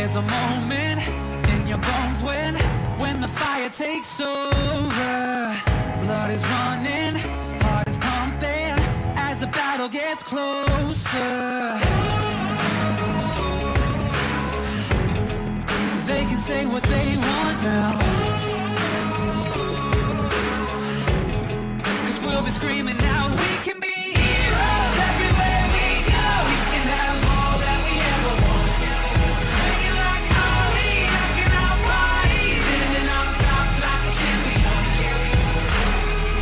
There's a moment in your bones when the fire takes over. Blood is running, heart is pumping as the battle gets closer. They can say what they want now, 'cause we'll be screaming out, we can be heroes everywhere we go. We can have all that we ever want. Swinging like Ali, rocking our bodies, standing on top like a champion.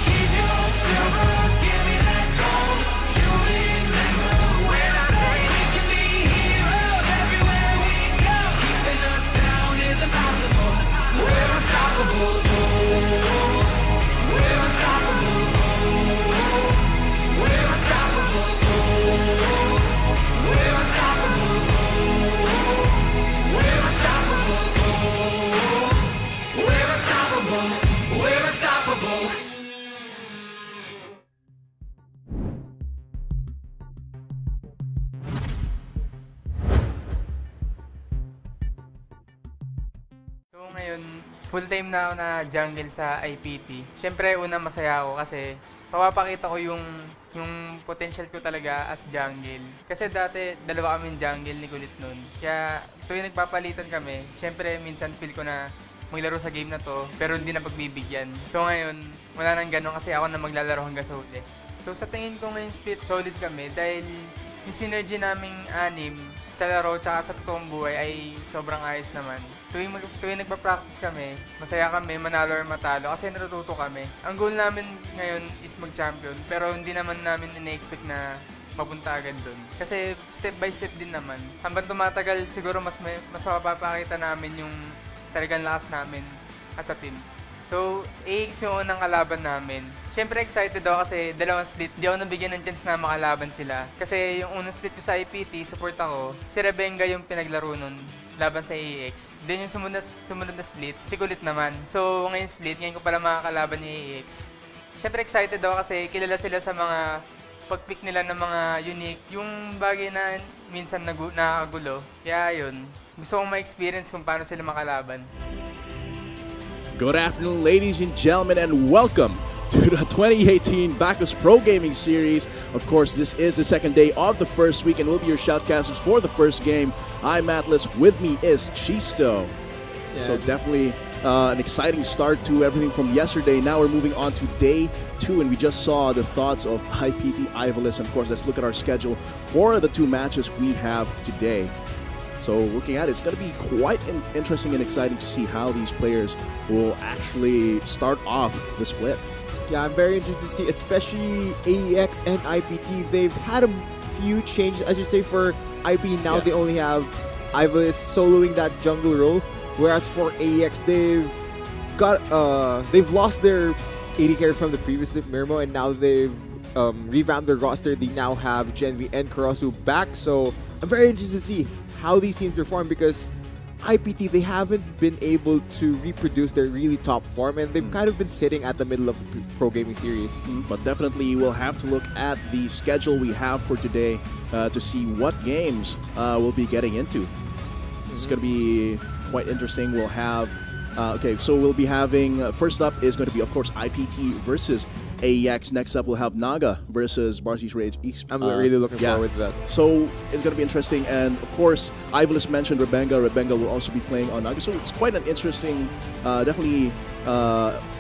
Keep your silver, give me that gold. You remember when I say we can be heroes everywhere we go. Keeping us down is impossible. We're unstoppable. We're unstoppable. We're unstoppable. We're unstoppable. We're unstoppable. We're unstoppable. We're unstoppable. So ngayon, full time na ako na jungle sa IPT. Siyempre, una masaya ako kasi mapapakita ko yung potential ko talaga as jungle. Kasi dati, dalawa kaming jungle ni Kulit nun. Kaya tuwing nagpapalitan kami, siyempre minsan feel ko na maglaro sa game na to, pero hindi na pagbibigyan. So ngayon, wala nang ganun kasi ako na maglalaro hanggang sa huli. So sa tingin ko ngayon split solid kami dahil yung synergy naming anim sa laro tsaka sa totoong buhay ay sobrang ayos naman. Tuwing nagpa-practice kami, masaya kami, manalo or matalo kasi natututo kami. Ang goal namin ngayon is mag-champion pero hindi naman namin ina-expect na mapunta agad doon. Kasi step by step din naman. Habang tumatagal siguro mas mapapakita namin yung talagang lakas namin as a team. So, AEX yung unang kalaban namin. Siyempre excited ako kasi dalawang split. Di ako nabigyan ng chance na makalaban sila. Kasi yung unang split ko sa IPT, support ako. Si Rebenga yung pinaglaro nun laban sa AEX. Then yung sumunod na split, si Kulit naman. So, ngayon split, ngayon ko pala makakalaban yung AEX. Siyempre excited ako kasi kilala sila sa mga pag-pick nila ng mga unique. Yung bagay na minsan nakakagulo. Kaya yun, gusto kong ma-experience kung paano sila makalaban. Good afternoon, ladies and gentlemen, and welcome to the 2018 Bacchus Pro Gaming Series. Of course, this is the second day of the first week, and we'll be your shoutcasters for the first game. I'm Atlas. With me is Chisto. Yeah. So definitely an exciting start to everything from yesterday. Now we're moving on to day 2, and we just saw the thoughts of IPT IVALICE. And of course, let's look at our schedule for the 2 matches we have today. So looking at it, it's going to be quite interesting and exciting to see how these players will actually start off the split. Yeah, I'm very interested to see, especially AEX and IPT. They've had a few changes, as you say, for IP. Now they only have IVALICE soloing that jungle role, whereas for AEX, they've lost their AD carry from the previous Mirmo, and now they've revamped their roster. They now have Genvi and Karasu back, so I'm very interested to see how these teams perform, because IPT, they haven't been able to reproduce their really top form, and they've kind of been sitting at the middle of the Pro Gaming Series. But definitely we'll have to look at the schedule we have for today to see what games we'll be getting into. It's going to be quite interesting. We'll have so we'll be having first up is going to be, of course, IPT versus AEX. Next up, we'll have Naga versus Barcy's Rage East. I'm really looking forward to that. So it's going to be interesting. And of course, IVALICE mentioned Rebenga. Rebenga will also be playing on Naga. So it's quite an interesting, definitely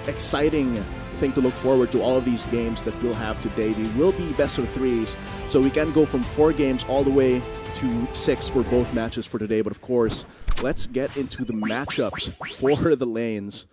exciting thing to look forward to. All of these games that we'll have today, they will be best of 3s. So we can go from 4 games all the way to 6 for both matches for today. But of course, let's get into the matchups for the lanes.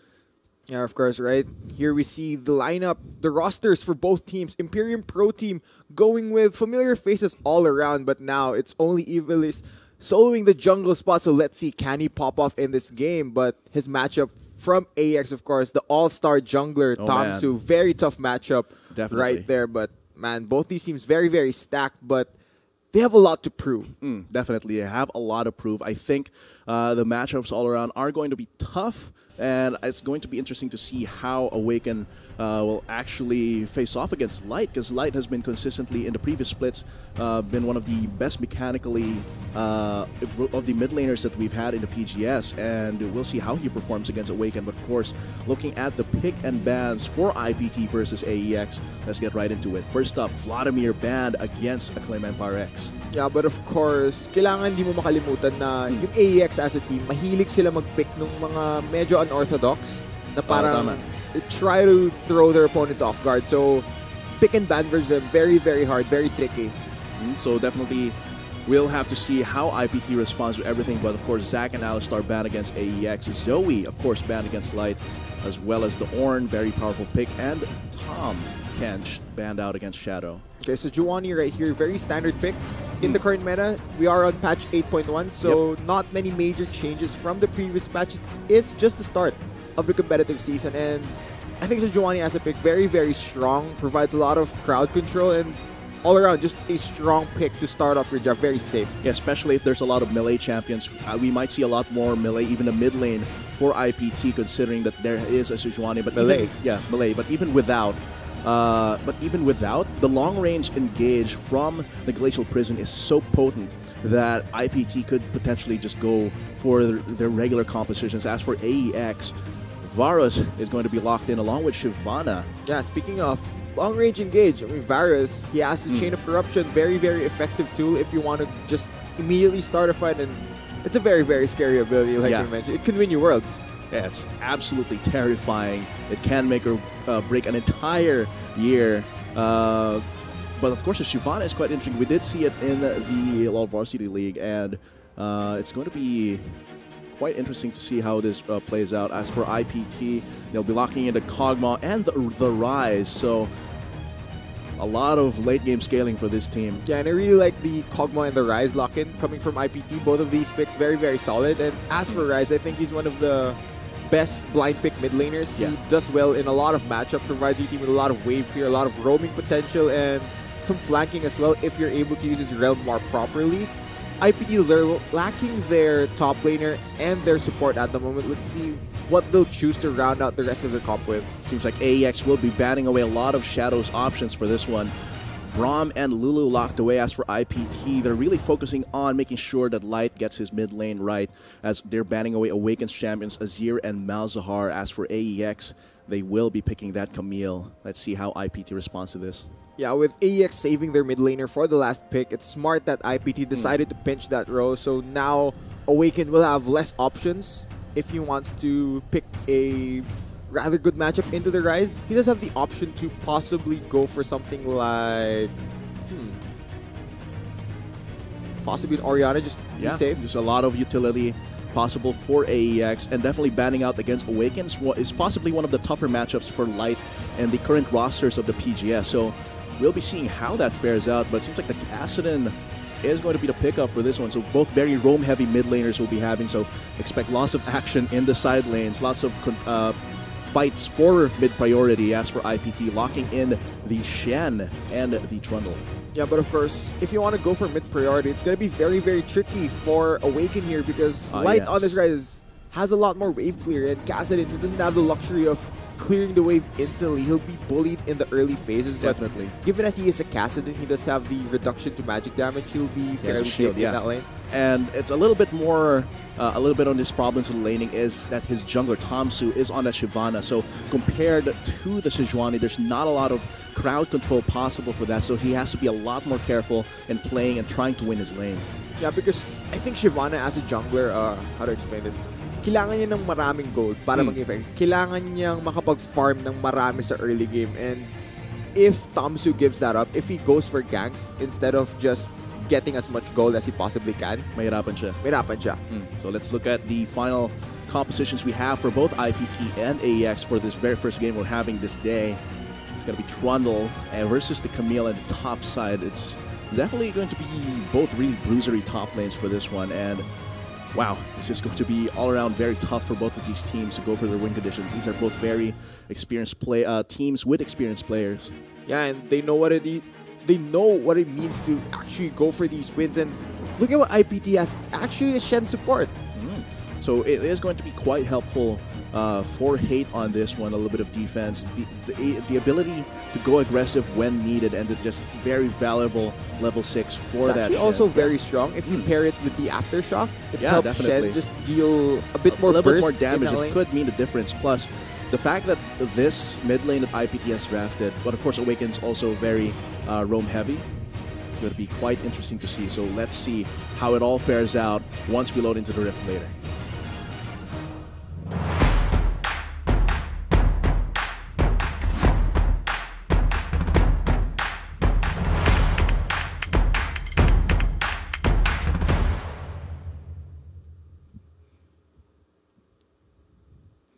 Yeah, of course, right? Here we see the lineup, the rosters for both teams. Imperium Pro Team going with familiar faces all around, but now it's only IVALICE soloing the jungle spot. So let's see, can he pop off in this game? But his matchup from AEX, of course, the all-star jungler, Tamsu. Very tough matchup right there. But man, both these teams very, very stacked, but they have a lot to prove. Definitely, they have a lot to prove. I think the matchups all around are going to be tough, And it's going to be interesting to see how Awaken will actually face off against Light, because Light has been consistently, in the previous splits, been one of the best mechanically of the mid laners that we've had in the PGS, and we'll see how he performs against Awaken. But of course, looking at the pick and bans for IPT versus AEX, let's get right into it. First up, Vladimir banned against Acclaim Empire X. Yeah, but of course, kailangan di mo makalimutan na yung AEX as a team, mahilig sila mag-pick ng mga medyo unorthodox na parang try to throw their opponents off guard. So, pick and ban versus them, very, very hard, very tricky. So definitely, we'll have to see how IPT responds to everything. But of course, Zack and Alistar banned against AEX. Zoe, of course, banned against Light, as well as the Ornn, very powerful pick, and Tom Kench banned out against Shadow. Okay, so Juwani right here, very standard pick. In the current meta, we are on patch 8.1, so not many major changes from the previous patch. It's just the start of the competitive season, and I think Juwani as a pick, very, very strong, provides a lot of crowd control, and all around, just a strong pick to start off your job, very safe. Yeah, especially if there's a lot of melee champions. We might see a lot more melee, even a mid lane for IPT, considering that there is a Sejuani. But Melee. Melee. But even without, the long-range engage from the Glacial Prison is so potent that IPT could potentially just go for their regular compositions. As for AEX, Varus is going to be locked in along with Shyvana. Yeah, speaking of long-range engage, I mean, Varus, he has the Chain of Corruption, very, very effective tool if you want to just immediately start a fight, and it's a very, very scary ability, like you mentioned. It can win you worlds. Yeah, it's absolutely terrifying. It can make or break an entire year. But of course, the Shyvana is quite interesting. We did see it in the LoL Varsity League, and it's going to be quite interesting to see how this plays out. As for IPT, they'll be locking into Kog'Maw and the Rise, so a lot of late game scaling for this team. Yeah, and I really like the Kog'Maw and the Rise lock-in coming from IPT. Both of these picks very, very solid. And as for Rise, I think he's one of the best blind pick mid laners. He does well in a lot of matchups, provides your team with a lot of wave clear, a lot of roaming potential, and some flanking as well if you're able to use his realm more properly. IPT, they're lacking their top laner and their support at the moment. Let's see what they'll choose to round out the rest of the comp with. Seems like AEX will be banning away a lot of Shadow's options for this one. Braum and Lulu locked away. As for IPT, they're really focusing on making sure that Light gets his mid lane right, as they're banning away Awaken's champions Azir and Malzahar. As for AEX, they will be picking that Camille. Let's see how IPT responds to this. Yeah, with AEX saving their mid laner for the last pick, it's smart that IPT decided to pinch that row. So now Awaken will have less options if he wants to pick a rather good matchup into the Rise. He does have the option to possibly go for something like possibly an Orianna, just to be safe. There's a lot of utility possible for AEX, and definitely banning out against Awaken is possibly one of the tougher matchups for Light and the current rosters of the PGS. So we'll be seeing how that fares out, but it seems like the Kassadin is going to be the pickup for this one. So both very roam-heavy mid laners will be having, so expect lots of action in the side lanes, lots of fights for mid priority. As for IPT, locking in the Shen and the Trundle. Yeah, but of course, if you want to go for mid priority, it's going to be very, very tricky for Awaken here, because Light on this Rise has a lot more wave clear, and Kassadin doesn't have the luxury of clearing the wave instantly. He'll be bullied in the early phases. Definitely. Given that he is a Kassadin, he does have the reduction to magic damage. He'll be fairly safe in that lane. And it's a little bit more, a little bit on his problems with laning is that his jungler Tamsu is on that Shyvana. So compared to the Sejuani, there's not a lot of crowd control possible for that. So he has to be a lot more careful in playing and trying to win his lane. Yeah, because I think Shyvana as a jungler, how to explain this? Kailangan niya ng maraming gold para mag-effect. Kailangan niyang makapag-farm ng marami sa early game. And if Tamsu gives that up, if he goes for ganks instead of just getting as much gold as he possibly can, mahirapan siya. Mahirapan siya. So let's look at the final compositions we have for both IPT and AEX for this very first game we're having this day. It's going to be Trundle versus the Camille on the top side. It's definitely going to be both really bruisery top lanes for this one. And wow, this is going to be all around very tough for both of these teams to go for their win conditions. These are both very experienced teams with experienced players. Yeah, and they know what it means to actually go for these wins. And look at what IPT has. It's actually a Shen support. So it is going to be quite helpful for Hate on this one. A little bit of defense, the ability to go aggressive when needed, and it's just very valuable level 6 for It's that. actually also very strong if you pair it with the Aftershock. It Yeah, helps definitely. Shen just deal a bit more a little bit burst more damage. in that It lane. could mean the difference. Plus, the fact that this mid lane that IPT has drafted, but of course Awaken's also very roam heavy. It's going to be quite interesting to see. So let's see how it all fares out once we load into the Rift later.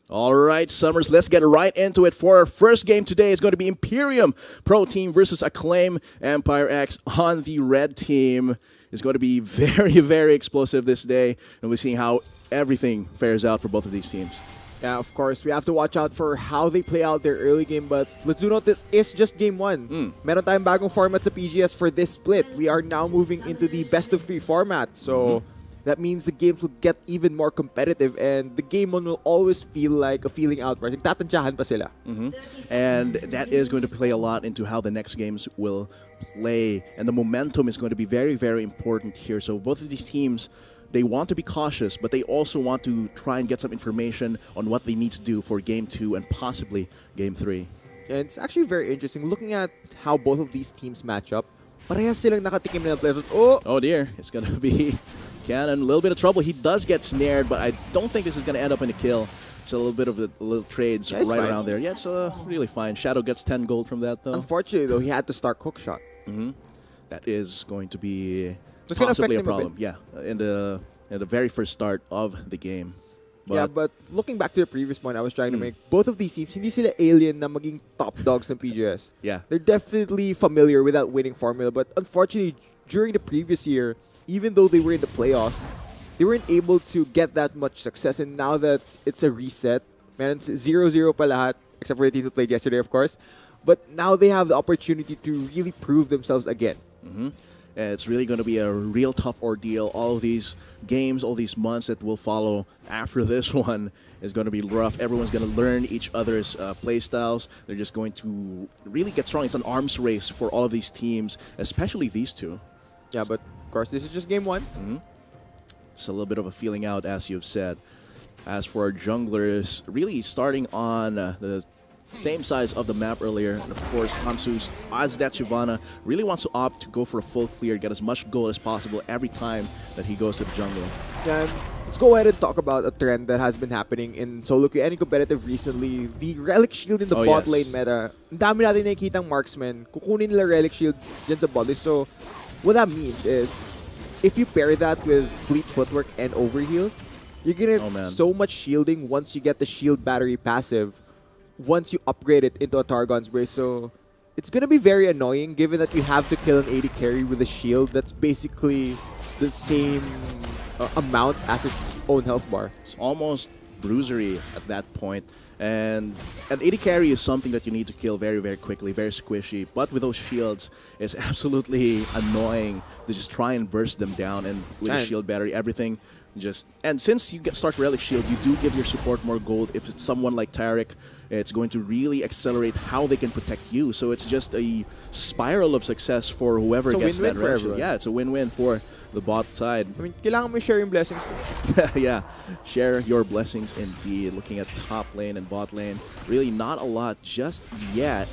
All right, Summers, let's get right into it. For our first game today, it's going to be Imperium Pro Team versus Acclaim Empire X on the red team. It's going to be very, very explosive this day, and we're seeing how everything fares out for both of these teams. Yeah, of course, we have to watch out for how they play out their early game, but let's do note this is just game 1. Meron tayong bagong format sa PGS for this split. We are now moving into the best-of-3 format, so that means the games will get even more competitive, and the game 1 will always feel like a feeling out. Right? Tatantyahan pa sila. And that is going to play a lot into how the next games will play, and the momentum is going to be very, very important here. So both of these teams, they want to be cautious, but they also want to try and get some information on what they need to do for Game 2 and possibly Game 3. And it's actually very interesting looking at how both of these teams match up. Parehas silang nakatikim na players. Oh dear, it's going to be Cannon, a little bit of trouble. He does get snared, but I don't think this is going to end up in a kill. It's a little bit of a little trades Yeah, it's right fine. around there. Yeah, it's really fine. Shadow gets 10 gold from that, though. Unfortunately, though, he had to start hookshot. That is going to be It's gonna possibly a affect him a problem. Yeah, in the very first start of the game. Yeah, but looking back to the previous point I was trying to make, both of these teams, hindi sila alien na maging top dogs ng PGS. Yeah. They're definitely familiar with that winning formula, but unfortunately, during the previous year, even though they were in the playoffs, they weren't able to get that much success, and now that it's a reset, man, it's 0-0 pa lahat, except for the team who played yesterday, of course, but now they have the opportunity to really prove themselves again. It's really going to be a real tough ordeal. All of these games, all these months that will follow after this one is going to be rough. Everyone's going to learn each other's play styles. They're just going to really get strong. It's an arms race for all of these teams, especially these two. Yeah, but of course, this is just game 1. It's a little bit of a feeling out, as you've said. As for our junglers, really starting on the same size of the map earlier. And of course, Hamsu's Azdat Shivana really wants to opt to go for a full clear, get as much gold as possible every time that he goes to the jungle. And let's go ahead and talk about a trend that has been happening in solo queue and in competitive recently. The Relic Shield in the bot lane meta. Ang dami natin nakikitang marksmen. Kukunin nila Relic Shield dyan sa bot lane. So, what that means is, if you pair that with Fleet Footwork and Overheal, you're gonna get so much shielding once you get the Shield Battery passive, once you upgrade it into a Targon's Brace. So, it's gonna be very annoying given that you have to kill an AD carry with a shield that's basically the same amount as its own health bar. It's almost bruisery at that point. And an AD carry is something that you need to kill very, very quickly, very squishy. But with those shields, it's absolutely annoying to just try and burst them down. And with a shield battery, everything just... And since you start Relic Shield, you do give your support more gold. If it's someone like Tarek, it's going to really accelerate how they can protect you. So it's just a spiral of success for whoever gets that Relic Shield. Yeah, it's a win-win for the bot side. I mean, kailangan mo share yung blessings. Yeah, share your blessings indeed. Looking at top lane and bot lane, really not a lot just yet.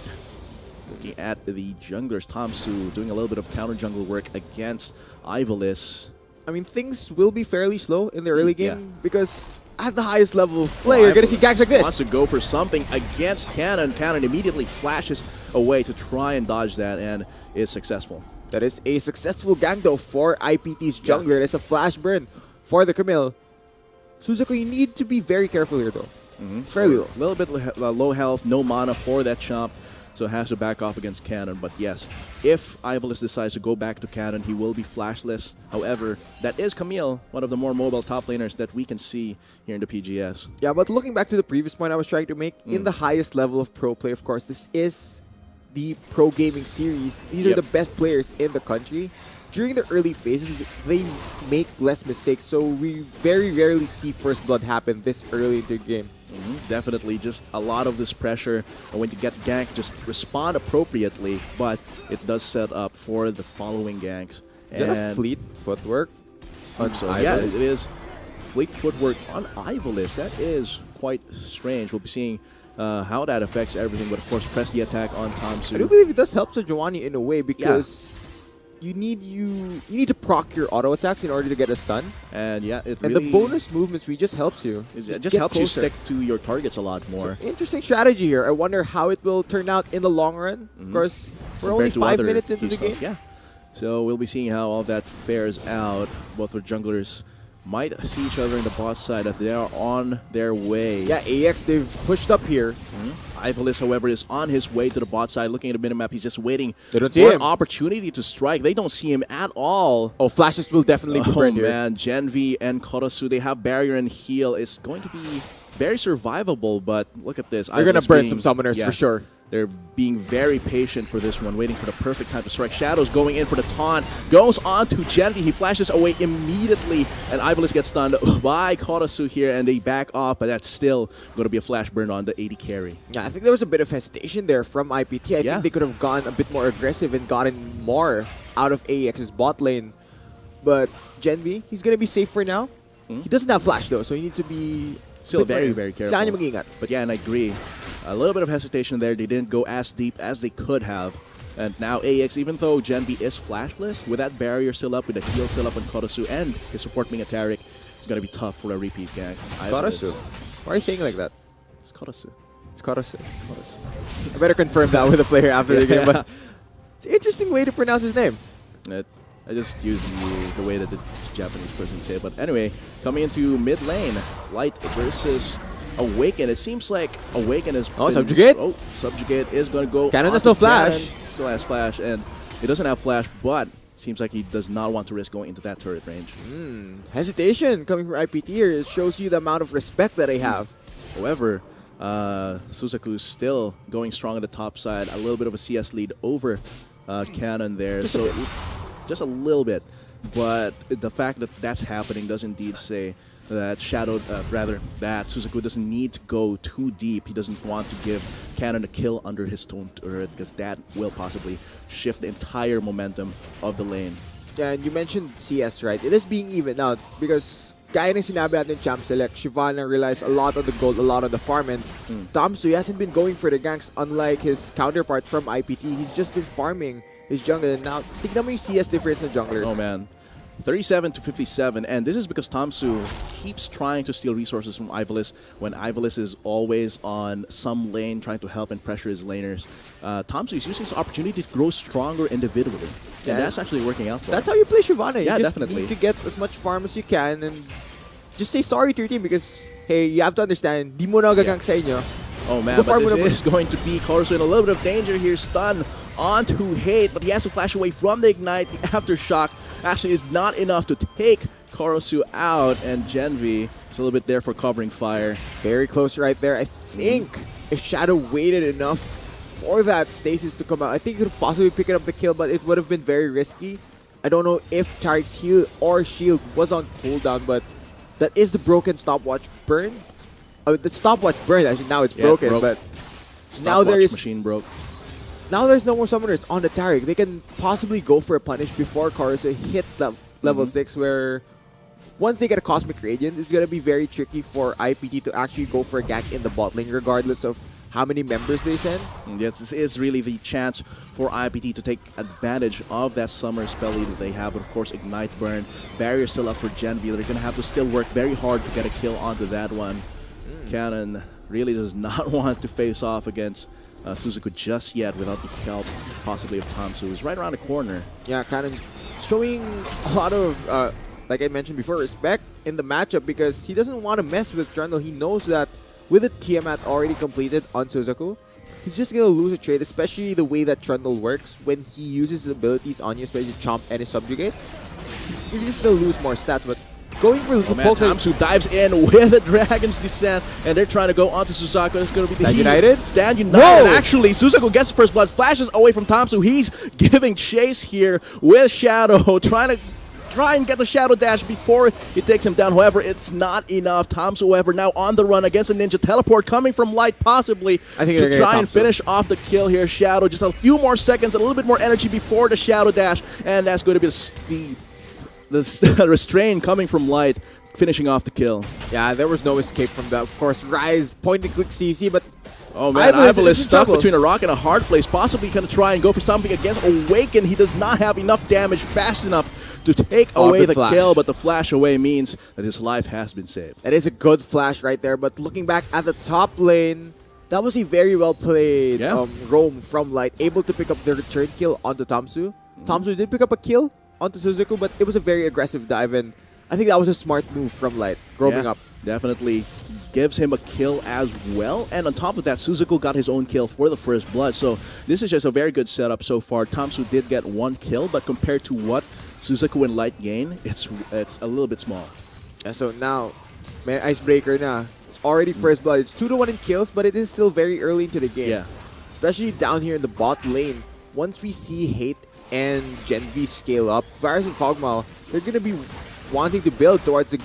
Looking at the junglers, Tamsu doing a little bit of counter jungle work against IVALICE. I mean, things will be fairly slow in the early game because at the highest level of play, you're going to see ganks like this. Wants to go for something against Cannon. Cannon immediately flashes away to try and dodge that and is successful. That is a successful gank though for IPT's jungler. It is a flash burn for the Camille. SUZAKU, you need to be very careful here though. It's fairly low. A little bit low health, no mana for that chomp, so has to back off against Cannon. But yes, if IVALICE decides to go back to Cannon, he will be flashless. However, that is Camille, one of the more mobile top laners that we can see here in the PGS. Yeah, but looking back to the previous point I was trying to make, in the highest level of pro play, of course, this is the pro gaming series. These are the best players in the country. during the early phases, they make less mistakes. So we very rarely see first blood happen this early into the game. Definitely, just a lot of this pressure. And when you get ganked, just respond appropriately. But it does set up for the following ganks. Is that a fleet footwork? So, yeah, it is fleet footwork on IVALICE. That is quite strange. We'll be seeing how that affects everything. But of course, press the attack on Tamsu. I do believe it does help Sejuani in a way because you need to proc your auto attacks in order to get a stun. And yeah, and the bonus movements just helps you. It just helps you stick to your targets a lot more. So, interesting strategy here. I wonder how it will turn out in the long run. Of course, we're only 5 minutes into the game. Yeah. So we'll be seeing how all that fares out. Both our junglers might see each other in the bot side as they are on their way. Yeah, AEX, they've pushed up here. IVALICE, however, is on his way to the bot side. Looking at the minimap, he's just waiting for an opportunity to strike. They don't see him at all. Oh, flashes will definitely be burned here. Oh man, Genvi and Korosu, they have barrier and heal. It's going to be very survivable, but look at this. They're going to burn some summoners for sure. They're being very patient for this one, waiting for the perfect time to strike. Shadows going in for the taunt. Goes on to Genvi. He flashes away immediately, and IVALICE gets stunned by Korosu here, and they back off, but that's still going to be a flash burn on the AD carry. Yeah, I think there was a bit of hesitation there from IPT. I think they could have gone a bit more aggressive and gotten more out of AEX's bot lane. But Genvi, he's going to be safe for now. He doesn't have flash though, so he needs to be still very, very careful. Mag-ingat. But yeah, and I agree. A little bit of hesitation there. They didn't go as deep as they could have. And now AEX, even though Genvi is flashless, with that barrier still up, with the heal still up on Korosu and his support being a Taric, it's going to be tough for a repeat gang. Korosu? Why are you saying like that? It's Korosu. It's Korosu. I better confirm that with the player after the game. But it's an interesting way to pronounce his name. I just use the way that the Japanese person say it. But anyway, coming into mid lane, Light versus Awaken. It seems like Awaken is... Subjugate? Oh, Subjugate is going to go... Cannon has no flash. Still has flash, and he doesn't have flash, but seems like he does not want to risk going into that turret range. Hesitation coming from IPT here. It shows you the amount of respect that they have. However, SUZAKU is still going strong on the top side. A little bit of a CS lead over Cannon there. Just a little bit. But the fact that that's happening does indeed say that that SUZAKU doesn't need to go too deep. He doesn't want to give Cannon a kill under his stone turret because that will possibly shift the entire momentum of the lane. Yeah, and you mentioned CS, right? It is being evened out because gaya ng sinabi natin in Champ Select, Shyvana relies a lot on the gold, a lot on the farm, and Tamsu hasn't been going for the ganks unlike his counterpart from IPT. He's just been farming his jungle, and now tignan mo yung CS difference in junglers. Oh man. 37 to 57, and this is because Tamsu keeps trying to steal resources from IVALICE when IVALICE is always on some lane trying to help and pressure his laners. Tamsu is using this opportunity to grow stronger individually, and that's actually working out for him. That's how you play Shyvana. Yeah, you just definitely. need to get as much farm as you can and just say sorry to your team because, hey, you have to understand, di mo na gagank sa inyo. Oh man, but this is going to be Korosu in a little bit of danger here. Stun onto Hate, but he has to flash away from the Ignite. The Aftershock actually is not enough to take Korosu out, and Genvi is a little bit there for covering fire. Very close right there. I think if Shadow waited enough for that stasis to come out, I think he could have possibly picked up the kill, but it would have been very risky. I don't know if Tarik's heal or shield was on cooldown, but that is the broken stopwatch burn. The stopwatch burned, actually now it's broken, but now there is machine broke. Now there's no more summoners on the Taric. They can possibly go for a punish before Korosu hits that level 6, where once they get a Cosmic Radiance, it's going to be very tricky for IPT to actually go for a gank in the bot lane, regardless of how many members they send. Yes, this is really the chance for IPT to take advantage of that summer spell lead that they have. But of course, Ignite Burn, barrier still up for Genvi. They're going to have to still work very hard to get a kill onto that one. Cannon really does not want to face off against SUZAKU just yet without the help possibly of Tamsu, who's right around the corner. Yeah, Cannon's showing a lot of, like I mentioned before, respect in the matchup because he doesn't want to mess with Trundle. He knows that with the Tiamat already completed on SUZAKU, he's just going to lose a trade, especially the way that Trundle works when he uses his abilities on you, especially Chomp and his Subjugate. You're just going to lose more stats, but going for Oh man, Tamsu dives in with a Dragon's Descent, and they're trying to go onto SUZAKU. It's going to be the Stand heat. United? Stand United. Whoa! Actually, SUZAKU gets the first blood, flashes away from Tamsu. He's giving chase here with Shadow, trying and get the Shadow Dash before he takes him down. However, it's not enough. Tamsu, however, now on the run against a Ninja Teleport coming from Light, possibly, I think to try and finish off the kill here. Shadow, just a few more seconds, a little bit more energy before the Shadow Dash, and that's going to be the restraint coming from Light, finishing off the kill. Yeah, there was no escape from that. Of course, Rise, point and click CC, but oh man, IVALICE IVALICE is in stuck trouble. between a rock and a hard place, possibly going to try and go for something against Awaken. He does not have enough damage fast enough to take away the kill, but the flash away means that his life has been saved. that is a good flash right there. But looking back at the top lane, that was a very well played roam from Light, able to pick up the return kill onto Tamsu. Tamsu did pick up a kill onto SUZAKU, but it was a very aggressive dive, and I think that was a smart move from Light, roaming up. Definitely gives him a kill as well. And on top of that, SUZAKU got his own kill for the first blood. So this is just a very good setup so far. Tamsu did get one kill, but compared to what SUZAKU and Light gain, it's a little bit small. And so now, may Icebreaker na. It's already first blood. It's 2-1 in kills, but it is still very early into the game. Yeah. Especially down here in the bot lane. Once we see Hate and Gen V scale up, Varus and Kog'Maw, they're going to be wanting to build towards the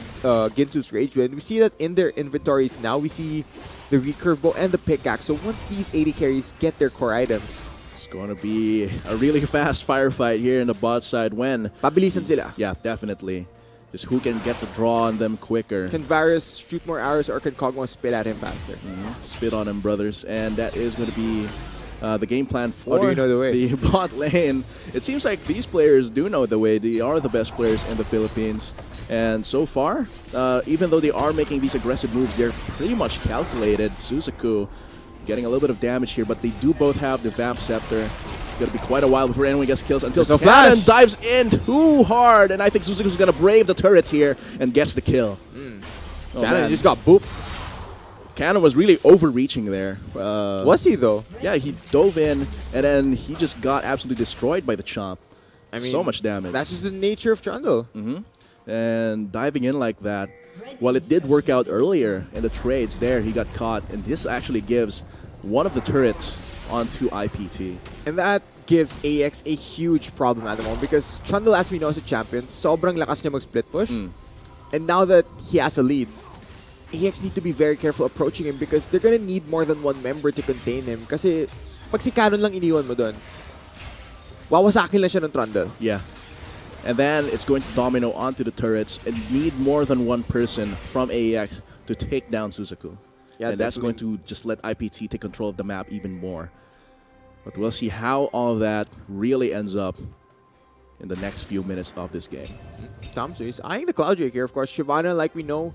Ginsu's Rage Wind. We see that in their inventories now. We see the recurve bow and the pickaxe. So once these AD carries get their core items, It's going to be a really fast firefight here in the bot side when... pabilisan sila. Yeah, definitely. Just who can get the draw on them quicker. Can Varus shoot more arrows or can Kog'Maw spit at him faster? Spit on him, brothers. And that is going to be the game plan for do you know the way? the bot lane. It seems like these players do know the way. They are the best players in the Philippines. And so far, even though they are making these aggressive moves, they're pretty much calculated. SUZAKU getting a little bit of damage here, but they do both have the Vamp Scepter. It's going to be quite a while before anyone gets kills until There's no Cannon flash. dives in too hard. And I think SUZAKU's going to brave the turret here and gets the kill. Oh, Cannon man. just got booped. Cannon was really overreaching there. Was he though? Yeah, he dove in, and then he just got absolutely destroyed by the chomp. I mean, so much damage. That's just the nature of Trundle. And diving in like that, while it did work out earlier in the trades there, he got caught, and this actually gives one of the turrets onto IPT. And that gives AEX a huge problem at the moment because Trundle, as we know, is a champion. Sobrang lakas niya mag-split push. And now that he has a lead, AEX need to be very careful approaching him because they're gonna need more than one member to contain him. Kasi pag si Cannon lang iniwan mo dun, wawasakin lang siya ng Trundle. Yeah. And then it's going to domino onto the turrets and need more than one person from AEX to take down SUZAKU. Yeah, and that's going to just let IPT take control of the map even more. But we'll see how all of that really ends up in the next few minutes of this game. Tamsu is eyeing the Cloud Drake here. Of course, Shyvana, like we know,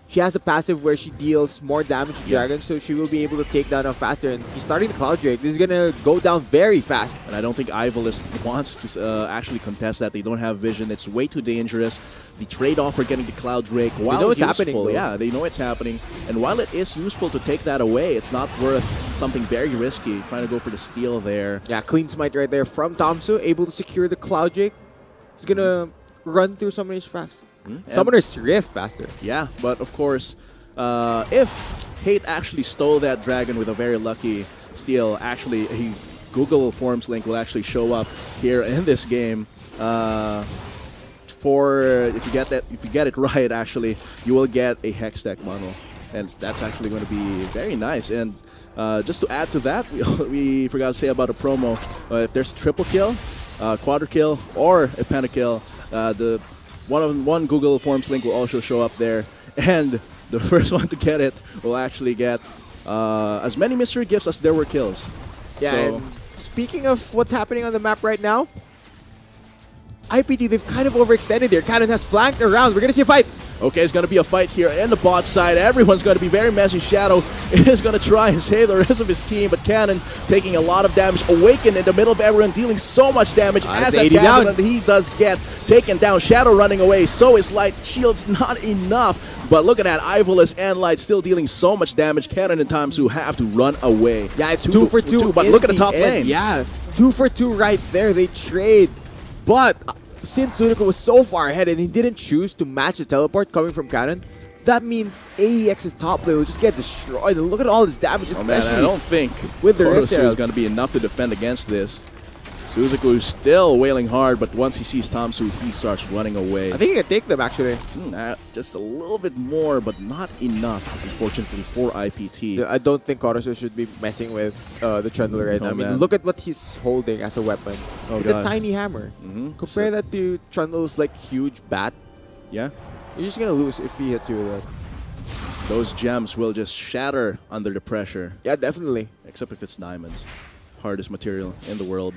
she has a passive where she deals more damage to dragons, so she will be able to take down them faster. And he's starting the Cloud Drake. This is going to go down very fast. And I don't think IVALICE wants to actually contest that. They don't have vision. It's way too dangerous. The trade-off for getting the Cloud Drake, while know it's useful, happening, though. yeah, they know it's happening. And while it is useful to take that away, it's not worth something very risky, trying to go for the steal there. Yeah, clean smite right there from Tamsu, able to secure the Cloud Drake. He's going to run through Summoner's Rift. Summoner's Rift faster. Yeah, but of course, if Hate actually stole that dragon with a very lucky steal, actually a Google Forms link will actually show up here in this game. If you get it right, actually, you will get a Hex Deck model, and that's actually going to be very nice. And just to add to that, we forgot to say about a promo. If there's a triple kill, quadra kill, or a pentakill, the one Google Forms link will also show up there, and the first one to get it will actually get as many mystery gifts as there were kills. Yeah, So- and speaking of what's happening on the map right now, IPT, they've kind of overextended there. Cannon has flanked around. We're going to see a fight. Okay, it's going to be a fight here in the bot side. Everyone's going to be very messy. Shadow is going to try and save the rest of his team, but Cannon taking a lot of damage. Awaken in the middle of everyone, dealing so much damage as a 80 down. and he does get taken down. Shadow running away, so is Light. Shield's not enough, but look at that. IVALICE and Light still dealing so much damage. Cannon and Tamsu have to run away. Yeah, it's 2 for 2. But in look at the top end. lane. Yeah, 2 for 2 right there. They trade. But since SUZAKU was so far ahead and he didn't choose to match the teleport coming from Cannon, that means AEX's top lane will just get destroyed. And look at all this damage, especially I don't think with the Rift Photosu is Herald. going to be enough to defend against this. SUZAKU is still wailing hard, but once he sees Tamsu, he starts running away. I think he can take them, actually. Just a little bit more, but not enough, unfortunately, for IPT. I don't think Korosu should be messing with the Trundle right now. I mean, man. look at what he's holding as a weapon. Oh, It's God. a tiny hammer. Compare that to Trundle's like huge bat. Yeah, You're just gonna lose if he hits you with that. those gems will just shatter under the pressure, Yeah, definitely. except if it's diamonds. Hardest material in the world.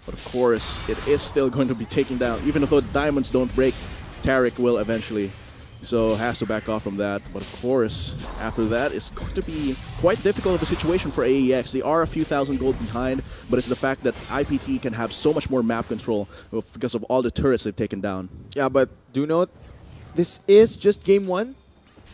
But of course, it is still going to be taken down. Even though diamonds don't break, Taric will eventually. So has to back off from that. But of course, after that, it's going to be quite difficult of a situation for AEX. They are a few thousand gold behind, but it's the fact that IPT can have so much more map control because of all the turrets they've taken down. Yeah, but do note, this is just game 1.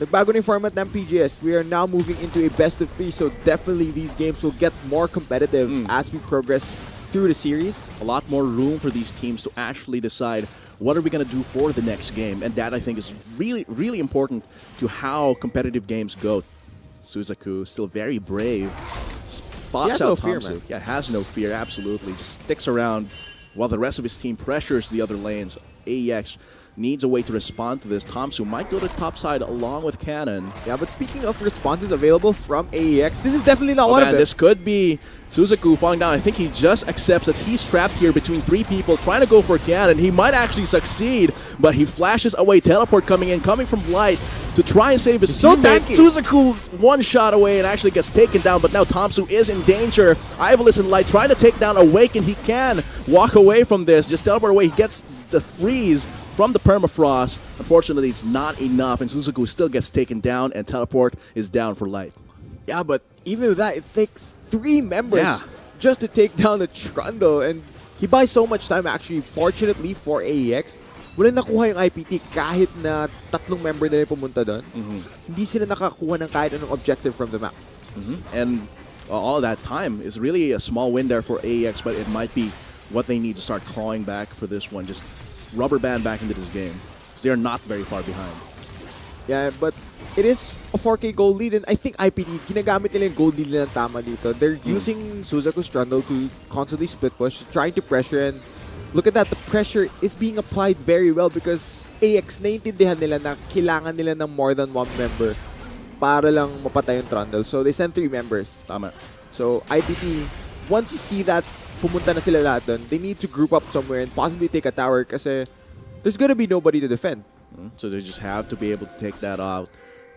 Nagbago na yung format ng PGS. We are now moving into a best of 3, so definitely these games will get more competitive as we progress through the series. A lot more room for these teams to actually decide what are we going to do for the next game. And that, I think, is really, really important to how competitive games go. SUZAKU, still very brave. Spots has no out fear, Tamsu. man. Yeah, has no fear, absolutely. Just sticks around while the rest of his team pressures the other lanes. AEX needs a way to respond to this. Tamsu might go to top side along with Cannon. Yeah, but speaking of responses available from AEX, this is definitely not one of them. This could be SUZAKU falling down. I think he just accepts that he's trapped here between 3 people trying to go for Cannon. He might actually succeed, but he flashes away. Teleport coming in, coming from Light to try and save his so teammate. tanky. SUZAKU one shot away and actually gets taken down, but now Tamsu is in danger. IVALICE and Light trying to take down Awaken. He can walk away from this. Just teleport away. He gets the freeze from the permafrost. Unfortunately, it's not enough, and SUZAKU still gets taken down, and teleport is down for Light. Yeah, but even with that, it takes 3 members Yeah. just to take down the Trundle, and he buys so much time actually. Fortunately for AEX, walang nakuha yung IPT kahit na 3 member na yung pumunta doon. Hindi sila nakakuha ng kahit anong objective from the map. And all that time is really a small win there for AEX, but it might be what they need to start clawing back for this one. Just rubber band back into this game, because they are not very far behind. Yeah, but it is a 4K gold lead, and I think IPT, ginagamit nila yung gold lead nila ng tama dito. They're using SUZAKU's Trundle to constantly split push, trying to pressure, and look at that, the pressure is being applied very well because AX naiintindihan nila na kailangan nila ng more than 1 member para lang mapatay yung Trundle. So they send 3 members. Tama. So IPT, once you see that pumunta na sila lahat dun, they need to group up somewhere and possibly take a tower kasi there's gonna be nobody to defend. So they just have to be able to take that out.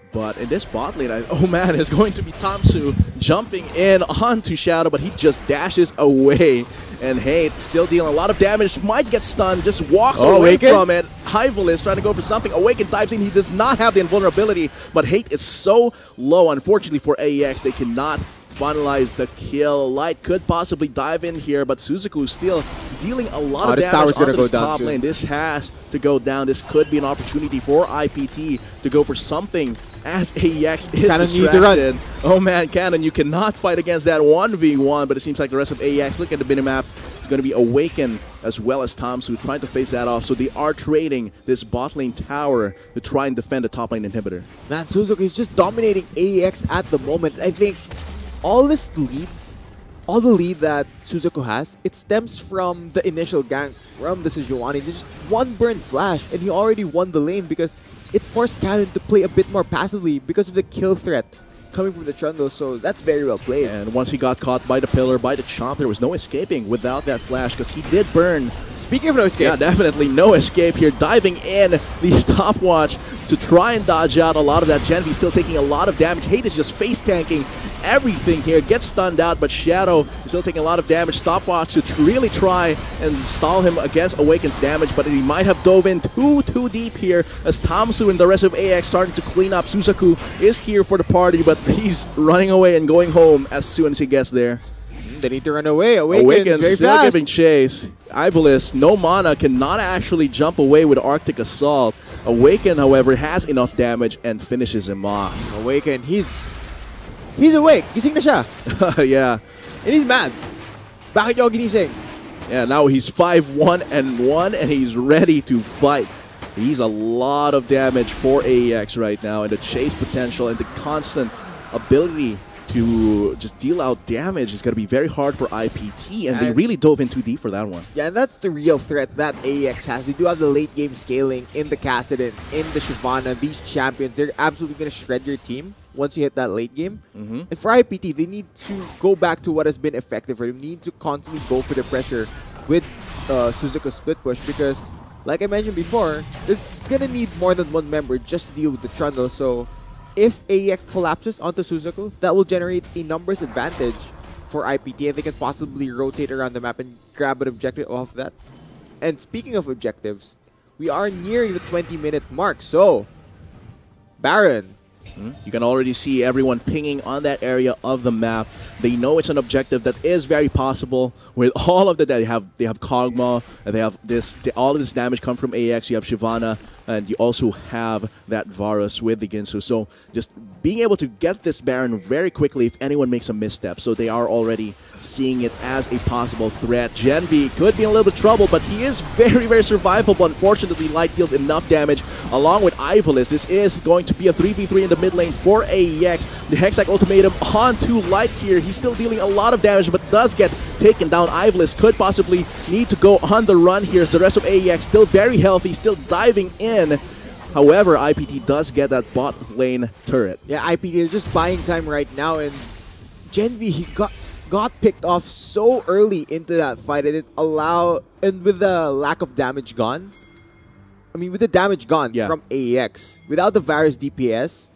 But in this bot lane, oh man, it's going to be Tamsu jumping in onto Shadow, but he just dashes away. And Hate still dealing a lot of damage, might get stunned, just walks away Awaken. from it. IVALICE trying to go for something. Awaken dives in, he does not have the invulnerability, but Hate is so low, unfortunately for AEX, they cannot finalize the kill. Light could possibly dive in here, but SUZAKU still dealing a lot of this damage tower's gonna onto go this down top soon. lane. This has to go down. This could be an opportunity for IPT to go for something as AEX is Cannon need to run. distracted. Oh man, Cannon, you cannot fight against that 1v1, but it seems like the rest of AEX, look at the minimap, it's going to be Awaken as well as Tamsu trying to face that off. So they are trading this bot lane tower to try and defend the top lane inhibitor. Man, SUZAKU is just dominating AEX at the moment. I think all the lead that SUZAKU has, it stems from the initial gank from the Sejuani. There's just one burn flash, and he already won the lane because it forced Cannon to play a bit more passively because of the kill threat coming from the Trundle, so that's very well played. And once he got caught by the pillar, by the chomp, there was no escaping without that flash because he did burn. Speaking of no escape, Yeah, definitely no escape here. Diving in the stopwatch to try and dodge out a lot of that gen. He's still taking a lot of damage. Hate is just face tanking everything here. Gets stunned out, but Shadow is still taking a lot of damage. Stopwatch to really try and stall him against Awaken's damage, but he might have dove in too deep here as Tamsu and the rest of AX starting to clean up. SUZAKU is here for the party, but he's running away and going home as soon as he gets there. they need to run away. Awaken's Awaken's very still fast. giving chase. IVALICE, no mana, cannot actually jump away with Arctic Assault. Awaken, however, has enough damage and finishes him off. Awaken, he's awake. Gising na siya. Yeah. And he's mad. Bakit niyo ako ginising? Yeah, now he's 5-1-1, and he's ready to fight. He's a lot of damage for AEX right now, and the chase potential and the constant ability to just deal out damage is going to be very hard for IPT, and they really dove in too deep for that one. Yeah, and that's the real threat that AEX has. They do have the late game scaling in the Kassadin, in the Shyvana. These champions, they're absolutely going to shred your team once you hit that late game. And for IPT, they need to go back to what has been effective for them. They need to constantly go for the pressure with SUZAKU split push, because like I mentioned before, it's going to need more than one member just to deal with the Trundle. So if AEX collapses onto SUZAKU, that will generate a numbers advantage for IPT, and they can possibly rotate around the map and grab an objective off that. And speaking of objectives, we are nearing the 20-minute mark, so Baron. You can already see everyone pinging on that area of the map. They know it's an objective that is very possible. With all of that, they have Kog'Maw, and they have all of this damage come from AEX. You have Shyvana, and you also have that Varus with the Ginsu. So just being able to get this Baron very quickly if anyone makes a misstep. So they are already seeing it as a possible threat. Genvi could be in a little bit of trouble, but he is very, very survivable. Unfortunately, Light deals enough damage along with IVALICE. This is going to be a 3v3 in the mid lane for AEX. The Hexac Ultimatum onto Light here. He's still dealing a lot of damage, but does get taken down. IVALICE could possibly need to go on the run here. So the rest of AEX still very healthy, still diving in. However, IPT does get that bot lane turret. Yeah, IPT is just buying time right now, and Genvi, he got picked off so early into that fight, and and with the lack of damage gone, with the damage gone from AEX, without the Varus DPS,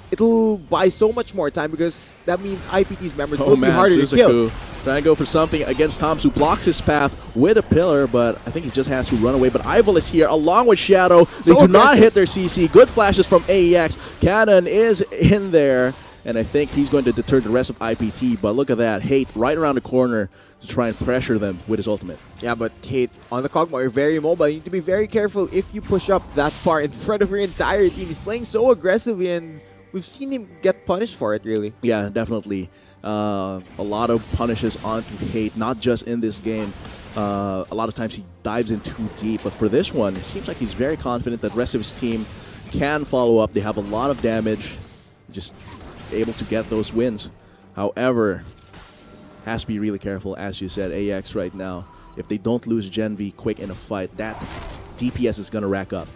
it'll buy so much more time, because that means IPT's members will be harder to kill. Trying to go for something against Tamsu, blocks his path with a pillar, but I think he just has to run away. But IVALICE here, along with Shadow, they do not hit their CC. Good flashes from AEX. Cannon is in there, and I think he's going to deter the rest of IPT. But look at that, Hate right around the corner to try and pressure them with his ultimate. Yeah, but Hate on the Kog'Maw, you're very mobile. You need to be very careful if you push up that far in front of your entire team. He's playing so aggressively, and we've seen him get punished for it, really. Yeah, definitely. A lot of punishes onto Hate, not just in this game. A lot of times he dives in too deep, but for this one, it seems like he's very confident that the rest of his team can follow up. They have a lot of damage, just able to get those wins. However, has to be really careful, as you said, AEX right now. If they don't lose Genvi quick in a fight, that DPS is going to rack up.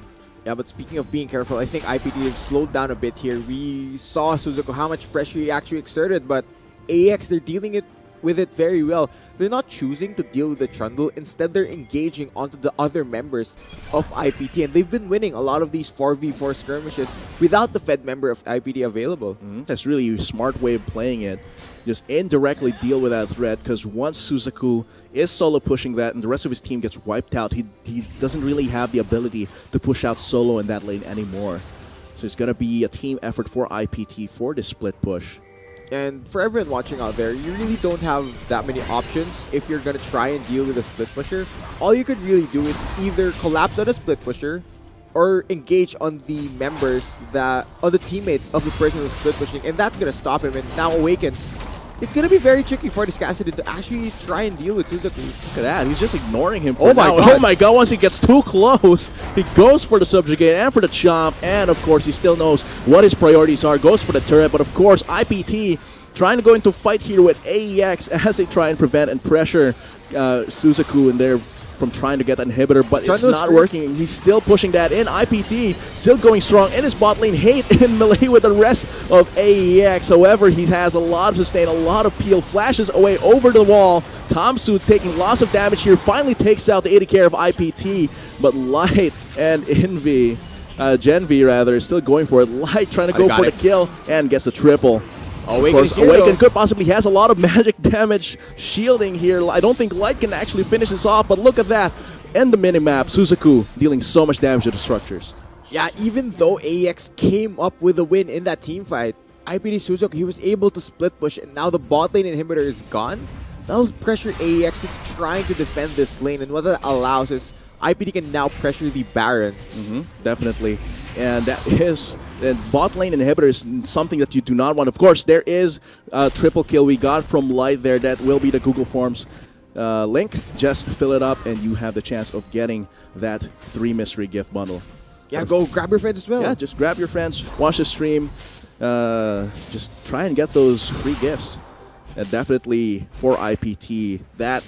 Yeah, but speaking of being careful, I think IPT have slowed down a bit here. We saw SUZAKU, how much pressure he actually exerted, but AEX, they're dealing with it very well. They're not choosing to deal with the Trundle. Instead, they're engaging onto the other members of IPT, and they've been winning a lot of these 4v4 skirmishes without the Fed member of IPT available. That's really a smart way of playing it. Just indirectly deal with that threat, because once SUZAKU is solo pushing that and the rest of his team gets wiped out, he doesn't really have the ability to push out solo in that lane anymore. So it's going to be a team effort for IPT for this split push. And for everyone watching out there, you really don't have that many options if you're going to try and deal with a split pusher. All you could really do is either collapse on a split pusher or engage on the members on the teammates of the person who's split pushing, and that's going to stop him. And now Awaken, it's going to be very tricky for this Kassadin to actually try and deal with SUZAKU. Look at that, he's just ignoring him for now. Oh my god, once he gets too close, he goes for the Subjugate and for the Chomp, and of course he still knows what his priorities are, goes for the turret, but of course IPT trying to go into fight here with AEX as they try and prevent and pressure SUZAKU in there from trying to get that inhibitor, but it's not working. He's still pushing that in. IPT still going strong in his bot lane. Hate in melee with the rest of AEX. However, he has a lot of sustain, a lot of peel, flashes away over the wall. Tamsu taking lots of damage here, finally takes out the AD carry of IPT, but Light and Genvi rather, is still going for it. Light trying to go for the kill and gets the triple. Of course, Awaken could possibly has a lot of magic damage shielding here. I don't think Light can actually finish this off, but look at that. And the minimap, SUZAKU dealing so much damage to the structures. Yeah, even though AEX came up with a win in that team fight, IPT SUZAKU, he was able to split push, and now the bot lane inhibitor is gone. That'll pressure AEX into trying to defend this lane, and what that allows is IPT can now pressure the Baron. Definitely. And that is bot lane inhibitor is something that you do not want. Of course, there is a triple kill we got from Light there. That will be the Google Forms. link. Just fill it up and you have the chance of getting that 3 mystery gift bundle. Yeah, go grab your friends as well. Yeah, just grab your friends, watch the stream, just try and get those free gifts. And definitely for IPT, that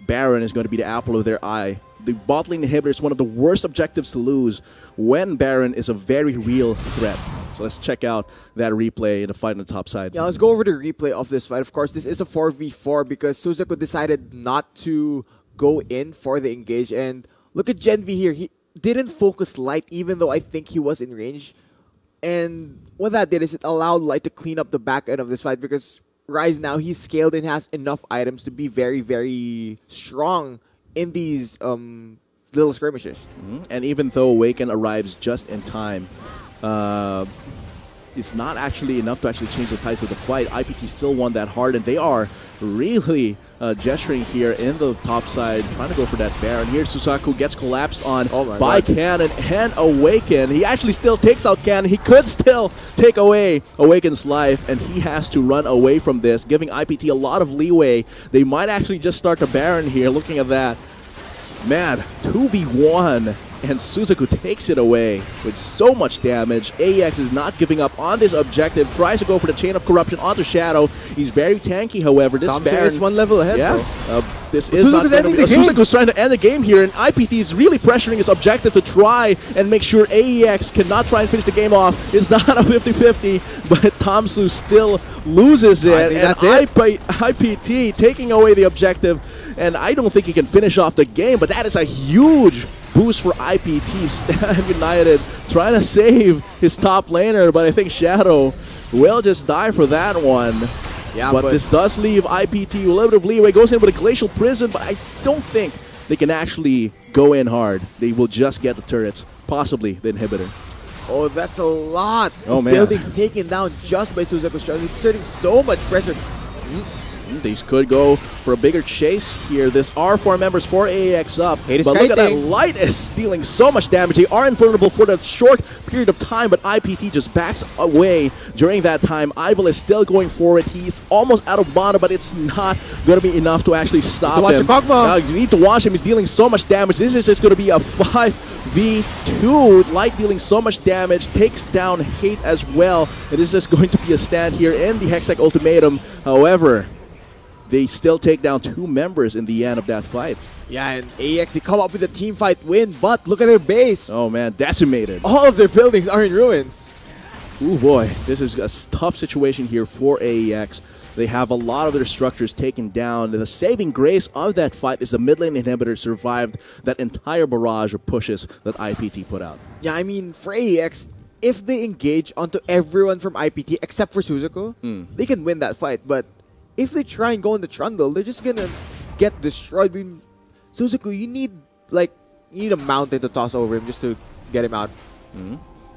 Baron is going to be the apple of their eye. The bot lane inhibitor is one of the worst objectives to lose when Baron is a very real threat. So let's check out that replay in the fight on the top side. Yeah, let's go over the replay of this fight. Of course, this is a 4v4 because SUZAKU decided not to go in for the engage. And look at Gen V here. He didn't focus Light even though I think he was in range. And what that did is it allowed Light to clean up the back end of this fight because Rise now, he's scaled and has enough items to be very, very strong in these little skirmishes. And even though Awaken arrives just in time, it's not actually enough to actually change the tides of the fight. IPT still won that hard, and they are really gesturing here in the top side, trying to go for that Baron. Here, SUZAKU gets collapsed on by Cannon and Awaken. He actually still takes out Cannon. He could still take away Awaken's life, and he has to run away from this, giving IPT a lot of leeway. They might actually just start the Baron here, looking at that. Man, 2v1. And SUZAKU takes it away with so much damage. AEX is not giving up on this objective. Tries to go for the Chain of Corruption onto Shadow. He's very tanky, however. This Baron is one level ahead, this is not going to be... SUZAKU's trying to end the game here, and IPT is really pressuring his objective to try and make sure AEX cannot try and finish the game off. It's not a 50-50, but Tamsu still loses it. And IPT taking away the objective, and I don't think he can finish off the game, but that is a huge boost for IPT. Stand United trying to save his top laner, but I think Shadow will just die for that one. Yeah, but this does leave IPT with a little bit of leeway. Goes in with a Glacial Prison, but I don't think they can actually go in hard. They will just get the turrets, possibly the inhibitor. Oh, that's a lot of man. buildings taken down just by SUZAKU's strategy, exerting so much pressure. These could go for a bigger chase here. This are 4 members for AEX up. But look at that, Light is dealing so much damage. They are invulnerable for that short period of time, but IPT just backs away during that time. IVALICE is still going for it. He's almost out of mana, but it's not going to be enough to actually stop him. Now, you need to watch him. He's dealing so much damage. This is just going to be a 5v2. Light dealing so much damage. Takes down Hate as well. It is just going to be a stand here in the Hextech Ultimatum. However, they still take down 2 members in the end of that fight. Yeah, and AEX, they come up with a team fight win, but look at their base. Oh man, decimated. All of their buildings are in ruins. Ooh boy, this is a tough situation here for AEX. They have a lot of their structures taken down. The saving grace of that fight is the mid lane inhibitor survived that entire barrage of pushes that IPT put out. Yeah, I mean, for AEX, if they engage onto everyone from IPT except for SUZAKU, they can win that fight, but if they try and go in the trundle, they're just gonna get destroyed. I mean, SUZAKU, you need a mountain to toss over him just to get him out.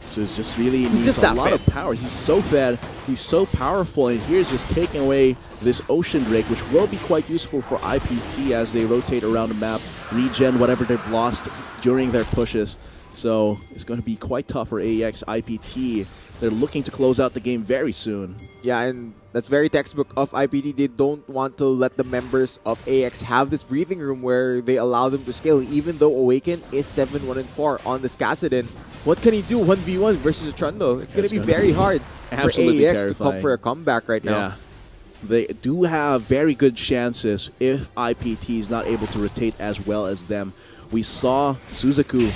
So it's just really needs a lot of power. He's so fed, he's so powerful, and here's just taking away this Ocean Drake, which will be quite useful for IPT as they rotate around the map, regen whatever they've lost during their pushes. So it's going to be quite tough for AEX. IPT, they're looking to close out the game very soon. Yeah, and that's very textbook of IPT. They don't want to let the members of AEX have this breathing room where they allow them to scale, even though Awaken is 7-1-4 on this Kassadin. What can he do 1v1 versus a Trundle? It's going to be very hard for AEX to come for a comeback right now. Yeah. They do have very good chances if IPT is not able to rotate as well as them. We saw SUZAKU,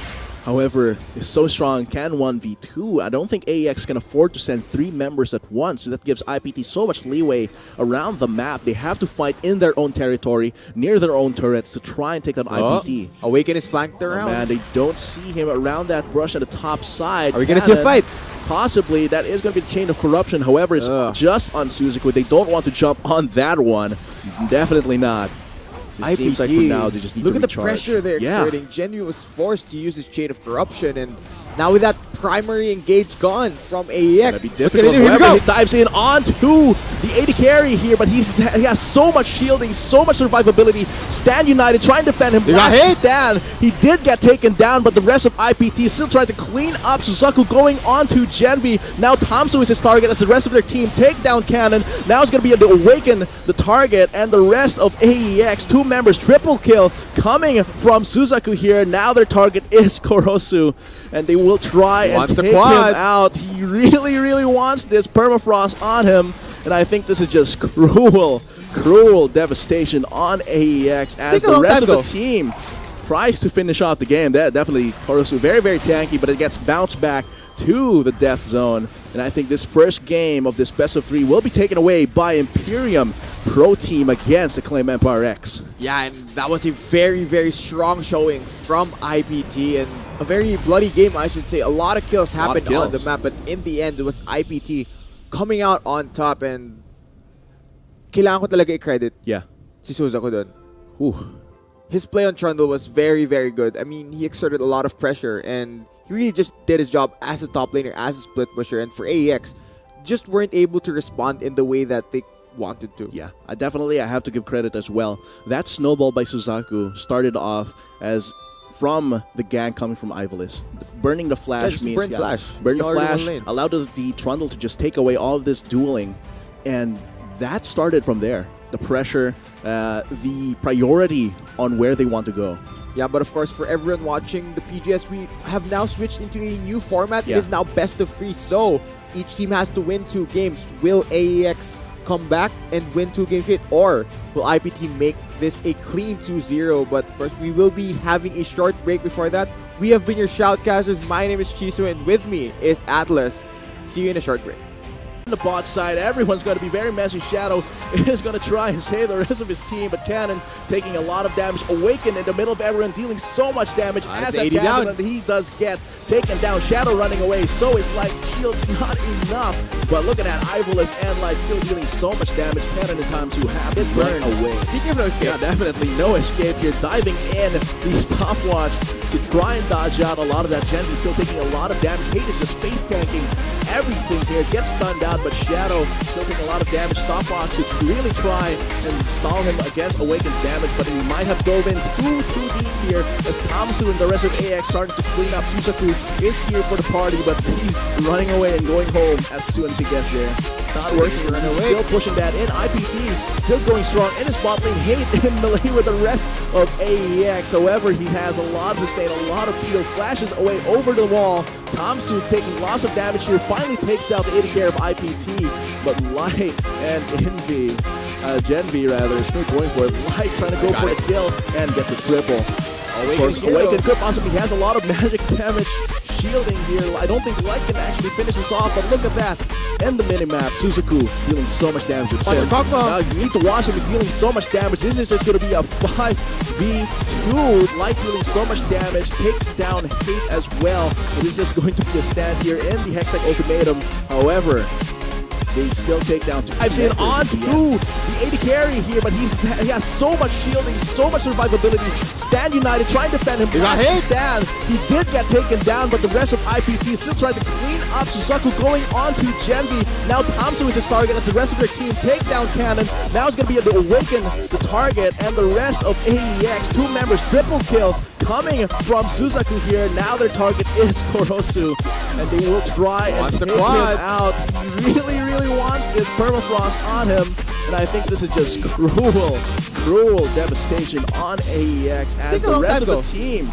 however, is so strong, can 1v2. I don't think AEX can afford to send 3 members at once. That gives IPT so much leeway around the map. They have to fight in their own territory, near their own turrets, to try and take down IPT. Awaken is flanked around. Man, they don't see him around that brush at the top side. Are we going to see a fight? Possibly. That is going to be the Chain of Corruption. However, it's just on SUZAKU. They don't want to jump on that one. Definitely not. It seems like for now they just need to recharge. Look at the pressure they're exerting. Genu was forced to use his Chain of Corruption, and now with that primary engage gone from AEX, it's going to be difficult. However, he dives in onto the AD carry here, but he has so much shielding, so much survivability. Stan United trying to defend him. Last Stan, he did get taken down, but the rest of IPT still trying to clean up. SUZAKU going on to Genvi. Now Tamsu is his target as the rest of their team take down Cannon. Now it's going to be to awaken the target, and the rest of AEX, 2 members, triple kill coming from SUZAKU here. Now their target is Korosu, and they will try and take him out. He really wants this permafrost on him, and I think this is just cruel devastation on AEX as the rest of the team tries to finish off the game. That definitely Korosu very tanky, but it gets bounced back to the death zone. And I think this first game of this best of 3 will be taken away by Imperium Pro Team against Acclaim Empire X. Yeah, and that was a very strong showing from IPT, and a very bloody game, I should say. A lot of kills happened on the map, but in the end, it was IPT coming out on top, and kailangan ko talaga i-credit si SUZAKU dun. His play on Trundle was very good. I mean, he exerted a lot of pressure, and he really just did his job as a top laner, as a split pusher, and for AEX, just weren't able to respond in the way that they wanted to. Yeah, I have to give credit as well. That snowball by SUZAKU started off as from the gang coming from IVALICE. Burning the flash means burn the flash allowed the Trundle to just take away all of this dueling, and that started from there. The pressure, the priority on where they want to go. Yeah, but of course, for everyone watching the PGS, we have now switched into a new format. It is now best of 3, so each team has to win 2 games. Will AEX come back and win 2 games straight, or will IPT make this a clean 2-0? But of course, we will be having a short break before that. We have been your Shoutcasters. My name is Chiso, and with me is Atlas. See you in a short break. On the bot side, everyone's going to be very messy. Shadow is going to try and save the rest of his team, but Cannon taking a lot of damage. Awaken in the middle of everyone, dealing so much damage as a Cannon, and he does get taken down. Shadow running away, so is Light. Shield's not enough, but look at that, IVALICE and Light still dealing so much damage. Cannon in time to have it burn away. Speaking of no escape, yeah, definitely no escape here. Diving in the stopwatch to try and dodge out a lot of that. Genvi still taking a lot of damage. Hate is just face tanking everything here. Gets stunned out, but Shadow still taking a lot of damage. Stopwatch to really try and stall him against Awaken's damage, but he might have dove in too deep here as Tamsu and the rest of AX starting to clean up. SUZAKU is here for the party, but he's running away and going home as soon as he gets there. Not working, he's still pushing that in. IPT still going strong in his bot lane. Hate in melee with the rest of AEX. However, he has a lot of sustain, a lot of peel. Flashes away over the wall. Tamsu taking lots of damage here. Finally takes out the AD carry of IPT. But Light and Genvi rather, still going for it. Light trying to go for the kill and gets a triple. Of course, Awaken could possibly has a lot of magic damage shielding here. I don't think Light can actually finish this off, but look at that. In the minimap, SUZAKU dealing so much damage with Shin. Now you need to watch him, he's dealing so much damage. This is just going to be a 5v2. Light dealing so much damage, takes down Hate as well. And this is going to be a stand here in the Hextech Ultimatum. However, they still take down I've seen on to the AD carry here, but he has so much shielding, so much survivability. Stan United trying to defend him. Last Stan, he did get taken down, but the rest of IPT still trying to clean up. SUZAKU going on to Genvi. Now Tamsu is his target as the rest of their team take down Cannon. Now it's going to be to awaken the target, and the rest of AEX, 2 members, triple kill coming from SUZAKU here. Now their target is Korosu, and they will try and take him out. He really wants this permafrost on him, and I think this is just cruel devastation on AEX as the rest of the team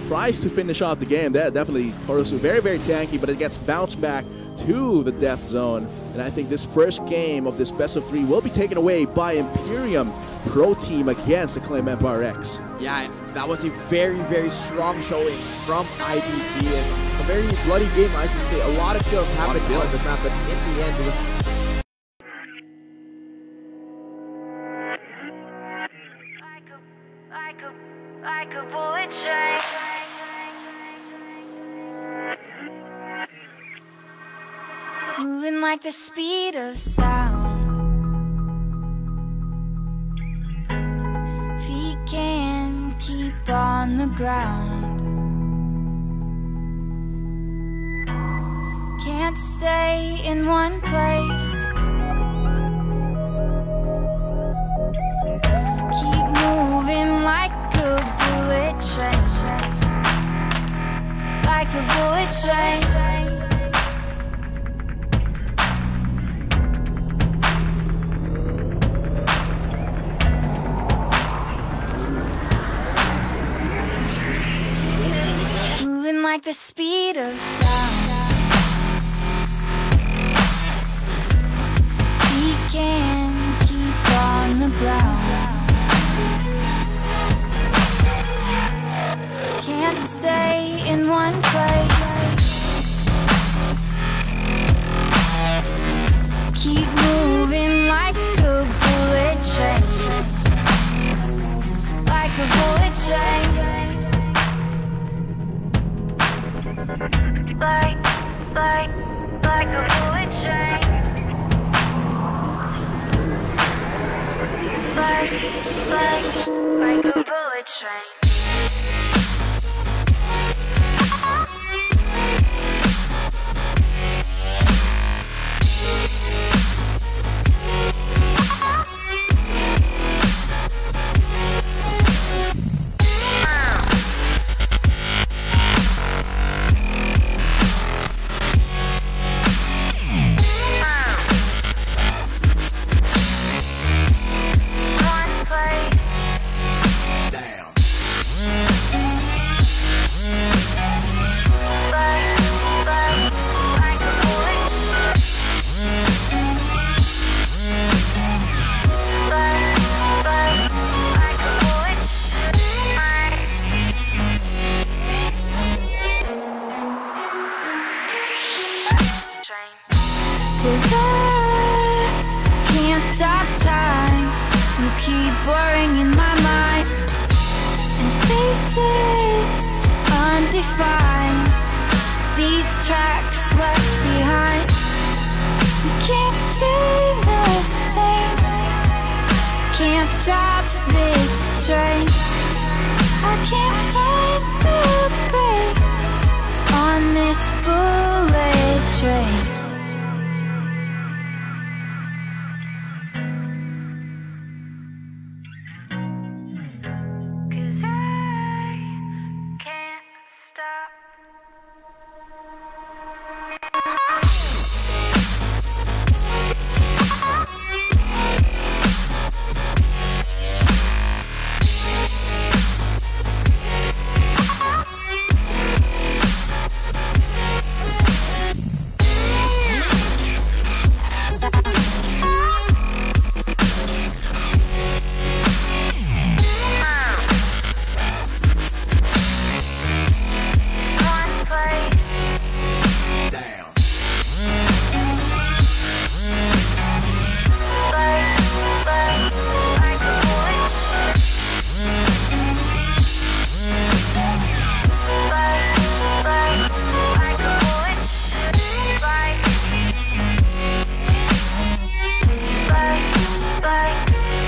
tries to finish off the game. That definitely Korosu very tanky, but it gets bounced back to the death zone. And I think this first game of this best of 3 will be taken away by Imperium Pro Team against Acclaim Empire X. Yeah, and that was a very strong showing from IPT, and a very bloody game, I should say. A lot of kills happened on the map, but in the end, it was like a bullet train. Moving like the speed of sound. Feet can't keep on the ground. Can't stay in one place. the speed of sound. We can keep on the ground. Can't stay in one place. Keep moving like a bullet train. Like a bullet train. Like a bullet train. Like a bullet train. Cause I can't stop time. You keep blurring in my mind, and spaces undefined. These tracks left behind. You can't stay the same. Can't stop this train. I can't find the brakes on this bullet train.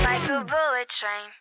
Like a bullet train.